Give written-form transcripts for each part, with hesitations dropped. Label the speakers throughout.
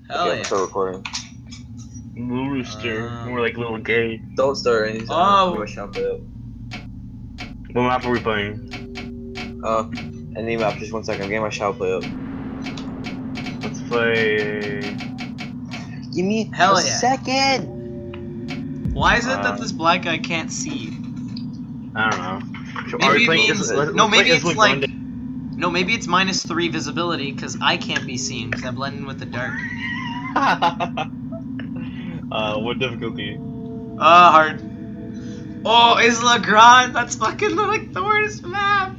Speaker 1: Hell
Speaker 2: Okay,
Speaker 1: yeah.
Speaker 2: start recording.
Speaker 3: Little rooster. More like little gay.
Speaker 2: Don't start anything.
Speaker 1: Oh.
Speaker 2: Give my shout out.
Speaker 3: What map are we playing?
Speaker 2: Any map, just 1 second. I'm getting my shout play up.
Speaker 3: Let's play.
Speaker 2: Give me
Speaker 1: Hell
Speaker 2: a
Speaker 1: yeah.
Speaker 2: second!
Speaker 1: Why is it that this black guy can't see?
Speaker 3: I don't know.
Speaker 1: Maybe
Speaker 3: Are we
Speaker 1: it
Speaker 3: playing
Speaker 1: means
Speaker 3: this- let's
Speaker 1: no.
Speaker 3: play
Speaker 1: Maybe it's
Speaker 3: Isla
Speaker 1: like
Speaker 3: Grande.
Speaker 1: no. Maybe it's -3 visibility because I can't be seen because I blend in with the dark.
Speaker 3: What difficulty?
Speaker 1: Hard. Oh, Isla Grande. That's fucking like the worst map.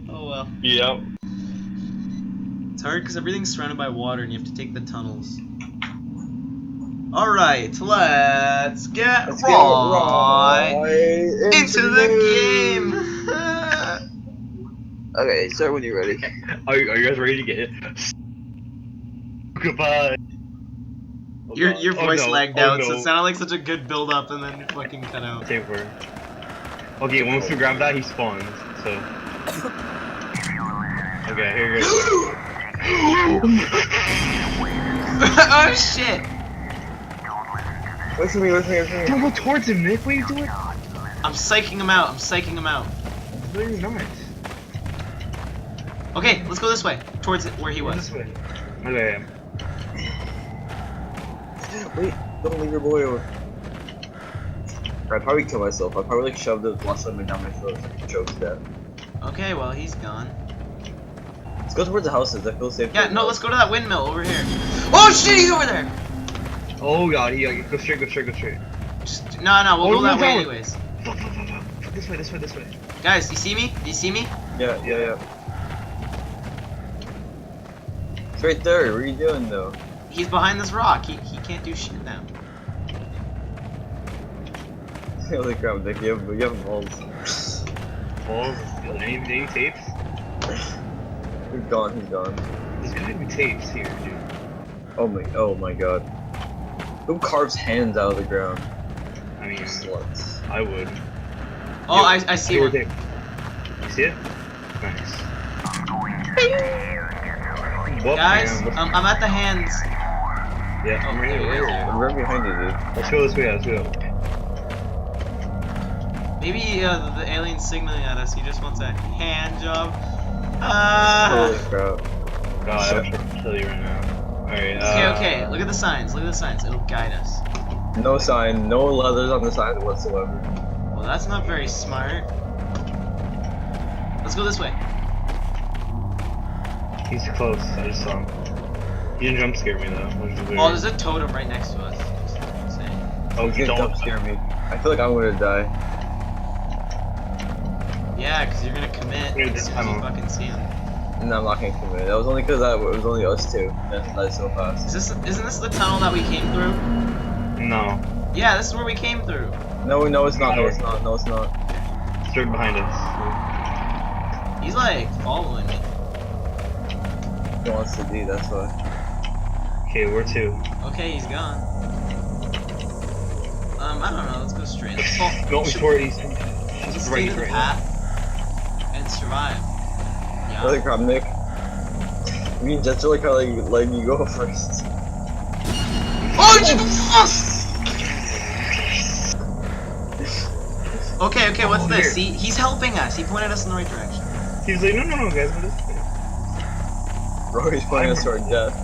Speaker 1: Oh well.
Speaker 3: Yep.
Speaker 1: It's hard because everything's surrounded by water and you have to take the tunnels. Alright, let's get right into the game!
Speaker 2: Okay, start when you're ready.
Speaker 3: Are you guys ready to get it? Goodbye. Oh,
Speaker 1: Your
Speaker 3: God.
Speaker 1: voice
Speaker 3: Oh, no.
Speaker 1: lagged
Speaker 3: Oh,
Speaker 1: out, so
Speaker 3: no.
Speaker 1: it sounded like such a good build up and then fucking cut out.
Speaker 3: Taper. Okay, once we grab that, he spawns. So. Okay, here you go.
Speaker 1: Oh shit!
Speaker 2: Wait for me, wait for me, wait for me.
Speaker 3: Don't go towards him, Nick. What are you doing?
Speaker 1: I'm psyching him out, I'm psyching him out.
Speaker 3: No, you're not.
Speaker 1: Okay, let's go this way, towards where he was.
Speaker 3: This way. Okay.
Speaker 2: Wait, don't leave your boy over. I'd probably kill myself. I'd probably like shove the lost lemon down my throat so I can choke to death.
Speaker 1: Okay, well, he's gone.
Speaker 2: Let's go towards the houses. I feel safe.
Speaker 1: Yeah, no, let's go to that windmill over here. Oh shit, he's over there!
Speaker 3: Oh god, go straight, go straight.
Speaker 1: Just, no, we'll
Speaker 3: Oh,
Speaker 1: go that
Speaker 3: no,
Speaker 1: way
Speaker 3: no.
Speaker 1: anyways.
Speaker 3: Fuck. This way.
Speaker 1: Guys, you see me? Do you see me?
Speaker 2: Yeah. It's right there. What are you doing though?
Speaker 1: He's behind this rock. He can't do shit now.
Speaker 2: Holy crap, Nick, you have balls.
Speaker 3: Balls, any tapes?
Speaker 2: He's gone.
Speaker 3: There's gotta be tapes here, dude.
Speaker 2: Oh my god. Who carves hands out of the ground?
Speaker 3: I mean,
Speaker 2: Sluts.
Speaker 3: I would.
Speaker 1: Oh, I see
Speaker 3: Here,
Speaker 1: one.
Speaker 3: tape. You see it? Nice. Whoop,
Speaker 1: Guys,
Speaker 3: man.
Speaker 1: I'm at the hands.
Speaker 3: Yeah, I'm right here.
Speaker 2: I'm right behind you, dude.
Speaker 3: Let's go this way, let's go.
Speaker 1: Maybe the alien's signaling at us. He just wants a hand job.
Speaker 2: Holy crap.
Speaker 3: God, I wish I could kill you right now. Alright,
Speaker 1: Okay. Look at the signs. It'll guide us.
Speaker 2: No sign, no leathers on the sign whatsoever.
Speaker 1: Well, that's not very smart. Let's go this way.
Speaker 3: He's close, I just saw him. He didn't jump scare me though, which is weird.
Speaker 1: Oh, there's a totem right next to us. Just saying.
Speaker 3: Oh,
Speaker 2: He's gonna
Speaker 3: don't
Speaker 2: jump scare me. I feel like I'm gonna die.
Speaker 1: Yeah, because you're gonna commit
Speaker 3: Here,
Speaker 1: as
Speaker 3: this
Speaker 1: soon as you
Speaker 3: tunnel.
Speaker 1: fucking see him.
Speaker 2: No, I'm not gonna commit. That was only because it was only us two. That's died so fast.
Speaker 1: Isn't this the tunnel that we came through?
Speaker 3: No.
Speaker 1: Yeah, this is where we came through.
Speaker 2: No, it's not. No, it's not.
Speaker 3: It's right behind us.
Speaker 1: He's like following me.
Speaker 2: He wants to be, that's why.
Speaker 3: Okay, we're two.
Speaker 1: Okay, he's gone. I don't know. Let's go straight. Let's
Speaker 3: Go
Speaker 1: should-
Speaker 3: toward he's
Speaker 1: Just stay
Speaker 3: right,
Speaker 1: to the
Speaker 3: right.
Speaker 1: path and survive. Yeah.
Speaker 2: Holy crap, Nick. Me and Jets are like letting you go first.
Speaker 1: Oh, Okay, what's
Speaker 3: Oh,
Speaker 1: this?
Speaker 3: here.
Speaker 1: See, he's helping us. He pointed us in the right direction.
Speaker 3: He was like, no, guys, what is this?
Speaker 2: Bro, he's pointing us toward death.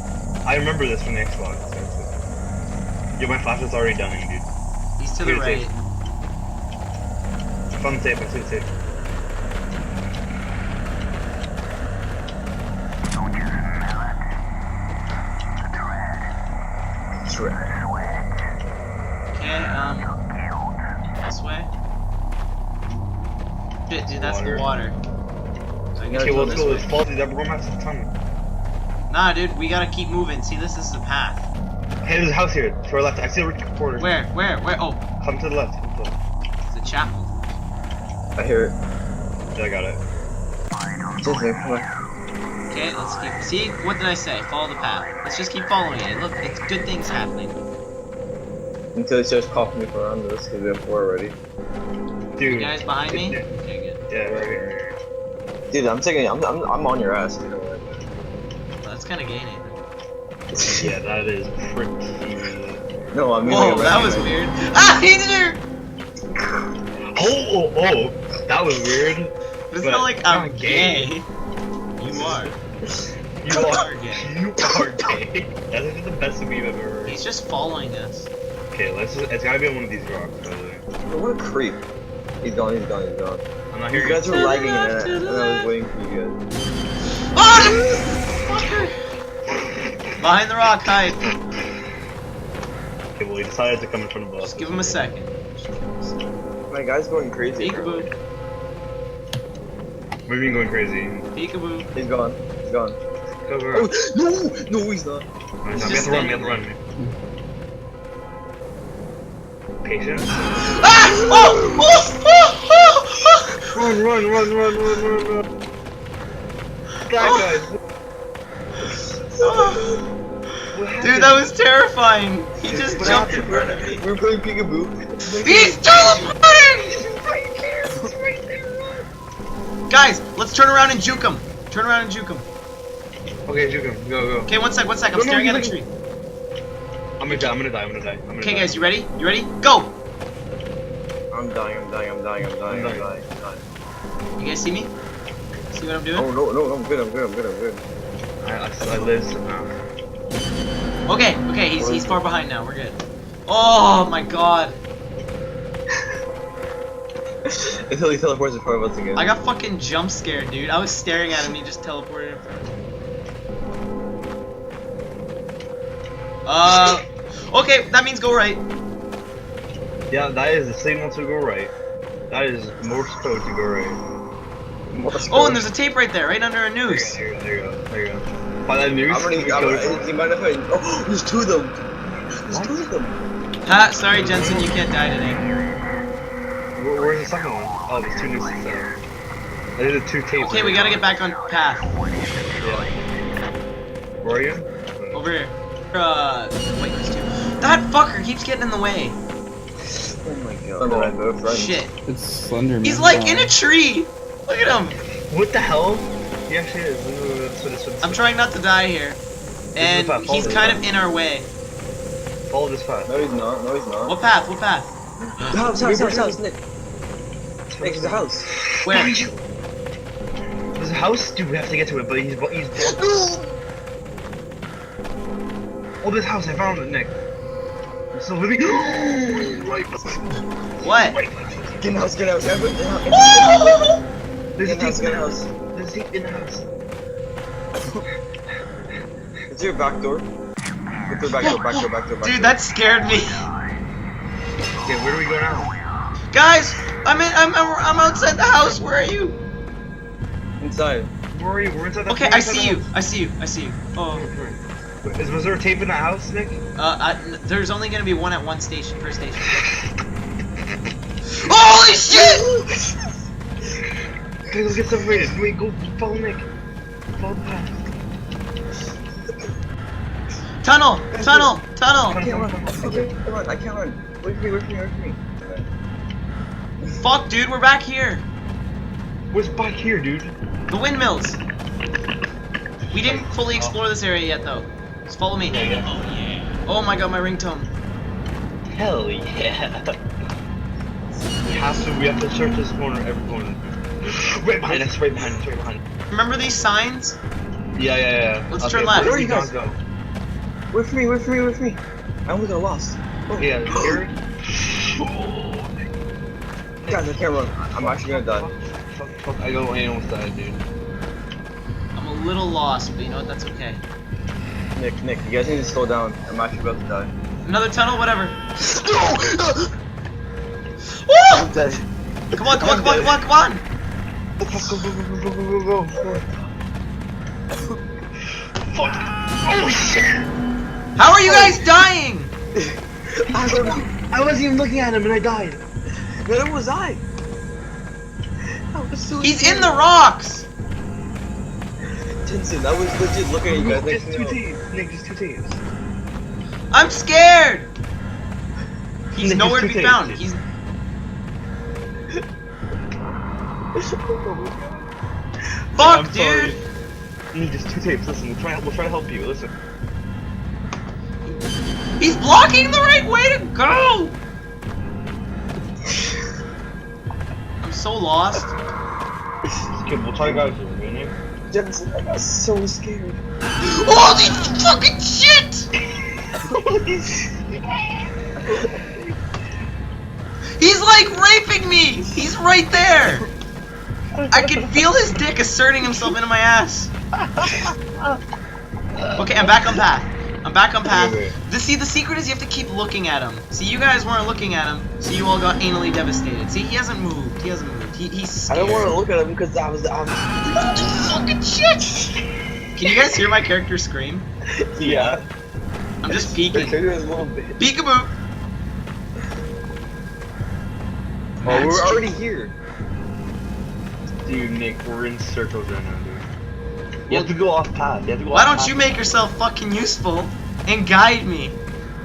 Speaker 3: I remember this from the Xbox. Yo, my flashlight's already dying, dude.
Speaker 1: He's to the
Speaker 3: Here,
Speaker 1: right.
Speaker 3: tape. I found the tape, I see the tape.
Speaker 2: That's right.
Speaker 1: Okay, this way. Shit, dude, that's the water. So I guess
Speaker 3: Okay,
Speaker 1: go
Speaker 3: well, let's
Speaker 1: this
Speaker 3: go,
Speaker 1: way.
Speaker 3: let's follow these upper maps of the tunnel.
Speaker 1: Nah, dude, we gotta keep moving. See, this is the path.
Speaker 3: Hey, there's a house here, to our left. I see a recorder.
Speaker 1: Where? Oh,
Speaker 3: Come to the left.
Speaker 1: it's a chapel.
Speaker 2: I hear it.
Speaker 3: Yeah, I got it.
Speaker 2: Just Nick, come on.
Speaker 1: Okay, let's keep. See, what did I say? Follow the path. Let's just keep following it. Look, it's good things happening.
Speaker 2: Until he starts popping me around us, because we have 4 already.
Speaker 3: Dude.
Speaker 1: You guys behind me?
Speaker 3: Yeah,
Speaker 1: Okay, good.
Speaker 3: yeah, right here.
Speaker 2: Dude, I'm on your ass, dude.
Speaker 1: Well, that's kind of gay, Nathan.
Speaker 3: Yeah, that is pretty.
Speaker 2: No, I mean.
Speaker 1: Whoa,
Speaker 2: like,
Speaker 1: that was weird. Ah, he's here!
Speaker 3: Oh, that was weird.
Speaker 1: It's
Speaker 3: But
Speaker 1: not like I'm
Speaker 3: not
Speaker 1: gay.
Speaker 3: gay.
Speaker 1: You are.
Speaker 3: You are
Speaker 1: gay.
Speaker 3: You are gay. That is the best we've ever heard.
Speaker 1: He's just following us.
Speaker 3: Okay, it's gotta be on one of these rocks, by the way.
Speaker 2: What a creep. He's gone. He's gone. He's gone.
Speaker 3: I'm not
Speaker 2: You
Speaker 3: hearing
Speaker 2: guys
Speaker 3: it.
Speaker 2: were
Speaker 1: the
Speaker 2: lagging
Speaker 1: left,
Speaker 2: and
Speaker 1: to the
Speaker 2: I was
Speaker 1: left.
Speaker 2: waiting for you guys.
Speaker 1: Oh, fucker! Behind the rock, hide.
Speaker 3: Okay, well, he decided to come in front of us.
Speaker 1: Just give him a second.
Speaker 2: My guy's going crazy.
Speaker 1: Peekaboo.
Speaker 3: What do you mean going crazy?
Speaker 1: Peekaboo.
Speaker 2: He's gone. He's gone.
Speaker 3: Go, go, go.
Speaker 2: Oh, no, he's not.
Speaker 3: We have
Speaker 1: just
Speaker 3: to run,
Speaker 1: standing
Speaker 3: Patience.
Speaker 1: Ah! Oh!
Speaker 3: Run. Guys.
Speaker 1: Dude, that was terrifying. He just jumped in front of me.
Speaker 2: We're playing peekaboo.
Speaker 1: He's teleporting! Guys, let's turn around and juke him. Turn around and juke him.
Speaker 3: Okay, Juke him. Go.
Speaker 1: Okay, one sec. I'm staring at a tree.
Speaker 3: I'm gonna die.
Speaker 1: Okay, guys, you ready? You ready? Go!
Speaker 2: I'm dying.
Speaker 1: You guys see me? See what I'm doing?
Speaker 2: Oh, no, I'm good.
Speaker 3: I live somehow.
Speaker 1: Okay, he's far behind now. We're good. Oh my god.
Speaker 2: Until he teleports in front of us again.
Speaker 1: I got fucking jump scared, dude. I was staring at him, he just teleported in front of me. Okay, that means go right.
Speaker 3: Yeah, that is the signal to go right. That is Morse code to go right.
Speaker 1: Oh, and there's a tape right there, right under a noose.
Speaker 3: There you go. By that noose,
Speaker 2: He might have been. Oh, there's two of them. There's two of them.
Speaker 1: Ha, sorry Jensen, you can't die today.
Speaker 3: Where's the second one? Oh, there's two nooses there. There's the two tapes.
Speaker 1: Okay, we gotta get back on path.
Speaker 3: Yeah. Where are you?
Speaker 1: Over here. Wait, there's two. That fucker keeps getting in the way.
Speaker 2: Oh my god.
Speaker 1: Shit.
Speaker 4: It's Slenderman.
Speaker 1: He's like in a tree. Look at him.
Speaker 3: What the hell? He actually is.
Speaker 1: I'm trying not to die here. And
Speaker 3: Follow
Speaker 1: he's
Speaker 3: this
Speaker 1: kind
Speaker 3: path.
Speaker 1: of in our way.
Speaker 3: Follow this path.
Speaker 2: No, he's not.
Speaker 1: What path? What path?
Speaker 2: House, Nick. Nick, there's a house.
Speaker 1: Where?
Speaker 3: There's a house? Dude, we have to get to it, but he's blocked. Oh, this house, I found it, Nick. It's still living.
Speaker 1: What?
Speaker 2: Get in the house.
Speaker 3: There's a tape in the
Speaker 2: house.
Speaker 3: house. There's a tape in the house.
Speaker 2: Is there a back door? Back door.
Speaker 1: Dude, that scared me.
Speaker 3: Okay, where do we go now?
Speaker 1: Guys, I'm outside the house. Where are you?
Speaker 2: Inside.
Speaker 3: Where are you? We're inside the
Speaker 1: Okay, I see you. Oh.
Speaker 3: Was there a tape in that house, Nick?
Speaker 1: There's only gonna be one at one station per station. Holy shit!
Speaker 3: Okay, let's get separated. Wait, go follow Nick. Follow the path.
Speaker 1: Tunnel!
Speaker 2: I can't run. Wait for me.
Speaker 1: Fuck, dude, we're back here.
Speaker 3: What's back here, dude?
Speaker 1: The windmills. We didn't fully explore this area yet, though. Just follow me.
Speaker 3: Yeah.
Speaker 1: Oh my god, my ringtone.
Speaker 3: Hell yeah. We have to search this corner, every corner. Right behind us.
Speaker 1: Remember these signs?
Speaker 3: Yeah.
Speaker 1: Let's turn left.
Speaker 3: Where
Speaker 2: Where are you guys?
Speaker 3: go?
Speaker 2: Wait for me. I almost got lost. Oh.
Speaker 3: Yeah, here.
Speaker 2: Guys, I can't run. I'm actually gonna die.
Speaker 3: Fuck, I almost died, dude.
Speaker 1: I'm a little lost, but you know what? That's okay.
Speaker 2: Nick, you guys need to slow down. I'm actually about to die.
Speaker 1: Another tunnel, whatever.
Speaker 2: I'm dead.
Speaker 1: Come on.
Speaker 3: Go. Fuck. Oh shit!
Speaker 1: How are you guys dying?
Speaker 2: I don't know.
Speaker 3: I wasn't even looking at him and I died.
Speaker 2: Neither was I. Was so
Speaker 1: He's
Speaker 2: scared.
Speaker 1: in the rocks.
Speaker 2: Jensen, I was legit looking at you guys.
Speaker 3: Just
Speaker 2: Next
Speaker 3: two
Speaker 2: thing you
Speaker 3: teams. Nick, just two teams.
Speaker 1: I'm scared. He's
Speaker 3: Nick,
Speaker 1: nowhere to
Speaker 3: just
Speaker 1: be
Speaker 3: two
Speaker 1: found.
Speaker 3: tapes.
Speaker 1: He's Fuck,
Speaker 3: I'm sorry.
Speaker 1: dude.
Speaker 3: Nick, just two tapes. Listen, we'll try to help you. Listen.
Speaker 1: He's blocking the right way to go! I'm so lost.
Speaker 3: Okay, we'll try guys here, you know?
Speaker 2: Jensen, I got so scared.
Speaker 1: Holy fucking shit! He's like raping me! He's right there! I can feel his dick asserting himself into my ass. Okay, I'm back on path. I'm back on path.
Speaker 3: Okay.
Speaker 1: See, the secret is you have to keep looking at him. See, you guys weren't looking at him, so you all got anally devastated. See, he hasn't moved. He hasn't moved. He's scared.
Speaker 2: I don't want to look at him because I was
Speaker 1: Fucking shit! Can you guys hear my character scream?
Speaker 2: yeah.
Speaker 1: I'm just
Speaker 2: The
Speaker 1: peeking.
Speaker 2: trigger is a little bit.
Speaker 1: Peekaboo!
Speaker 2: Oh, we're already here.
Speaker 3: Dude, Nick, we're in circles right now, dude. You have to go off path. You have to go
Speaker 1: Why
Speaker 3: off
Speaker 1: don't
Speaker 3: path.
Speaker 1: you make yourself fucking useful and guide me?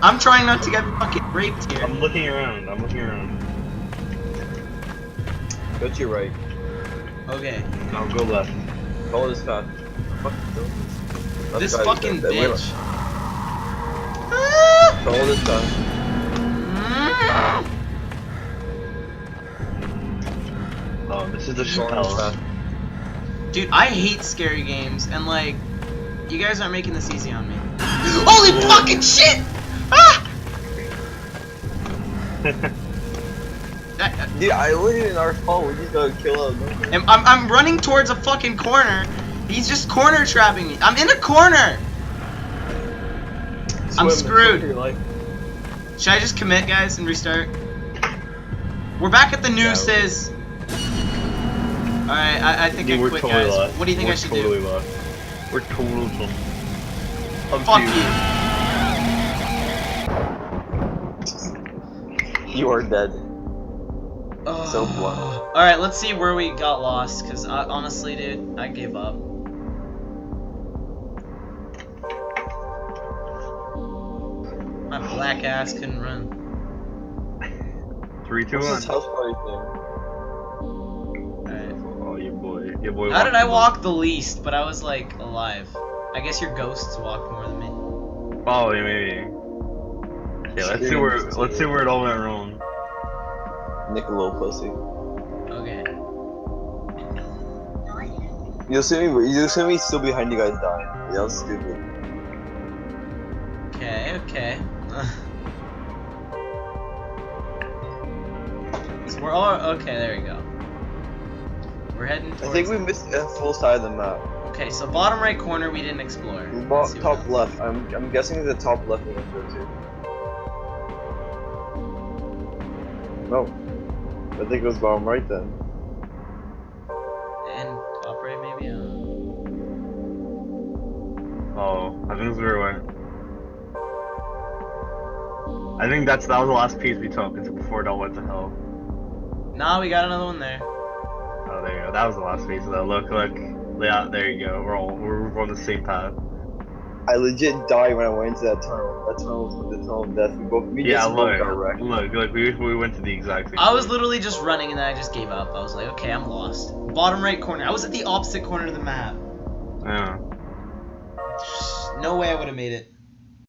Speaker 1: I'm trying not to get fucking raped here.
Speaker 3: I'm looking around. I'm looking around.
Speaker 2: Go to your right.
Speaker 1: Okay.
Speaker 3: I'll go left.
Speaker 2: Follow this path.
Speaker 1: This
Speaker 2: Let's
Speaker 1: fucking
Speaker 2: try this.
Speaker 1: bitch.
Speaker 2: Follow this path.
Speaker 3: Oh, this is the
Speaker 2: Follow this
Speaker 3: Chappelle.
Speaker 2: path.
Speaker 1: Dude, I hate scary games, and like, you guys aren't making this easy on me. Holy fucking shit! Ah!
Speaker 2: Dude, I wasn't in our fault. We just gotta kill him.
Speaker 1: I'm running towards a fucking corner. He's just corner trapping me. I'm in a corner! I'm screwed. Should I just commit, guys, and restart? We're back at the nooses. Alright, I think
Speaker 3: Dude,
Speaker 1: I
Speaker 3: we're
Speaker 1: quit,
Speaker 3: totally
Speaker 1: guys.
Speaker 3: lost.
Speaker 1: What do you think I should
Speaker 3: totally
Speaker 1: do?
Speaker 3: Lost. We're totally lost.
Speaker 1: Fuck you.
Speaker 2: You are dead. So blunt.
Speaker 1: Alright, let's see where we got lost, because honestly, dude, I gave up. My black ass couldn't run.
Speaker 3: 3, 2,
Speaker 2: What's
Speaker 3: 1.
Speaker 2: this house party thing?
Speaker 1: Alright.
Speaker 3: Oh, your boy. Your boy.
Speaker 1: How did I walk the least, but I was like alive? I guess your ghosts walked more than me.
Speaker 3: Oh, yeah, maybe. Okay, let's see where it all went wrong.
Speaker 2: Nick a little pussy.
Speaker 1: Okay.
Speaker 2: You'll see me still behind you guys dying. Yeah, that was stupid.
Speaker 1: Okay. So we're all okay. There we go. We're heading towards.
Speaker 2: I think we missed a full side of the map.
Speaker 1: Okay, so bottom right corner we didn't explore. Let's see what
Speaker 2: Top
Speaker 1: else.
Speaker 2: left. I'm guessing the top left we went to. No. I think it was bottom right then.
Speaker 1: And top right maybe.
Speaker 3: Oh, I think this is where it went. I think that was the last piece we took before it all went to hell.
Speaker 1: Nah, we got another one there.
Speaker 3: Oh, there you go. That was the last piece. Though. Look. Yeah, there you go. We're on the same path.
Speaker 2: I legit died when I went into that tunnel. That tunnel was the tunnel of death. We
Speaker 3: Yeah,
Speaker 2: just both got wrecked.
Speaker 3: look. We went to the exact same.
Speaker 1: I was
Speaker 3: place.
Speaker 1: literally just running and then I just gave up. I was like, okay, I'm lost. Bottom right corner. I was at the opposite corner of the map.
Speaker 3: Yeah.
Speaker 1: No way I would have made it.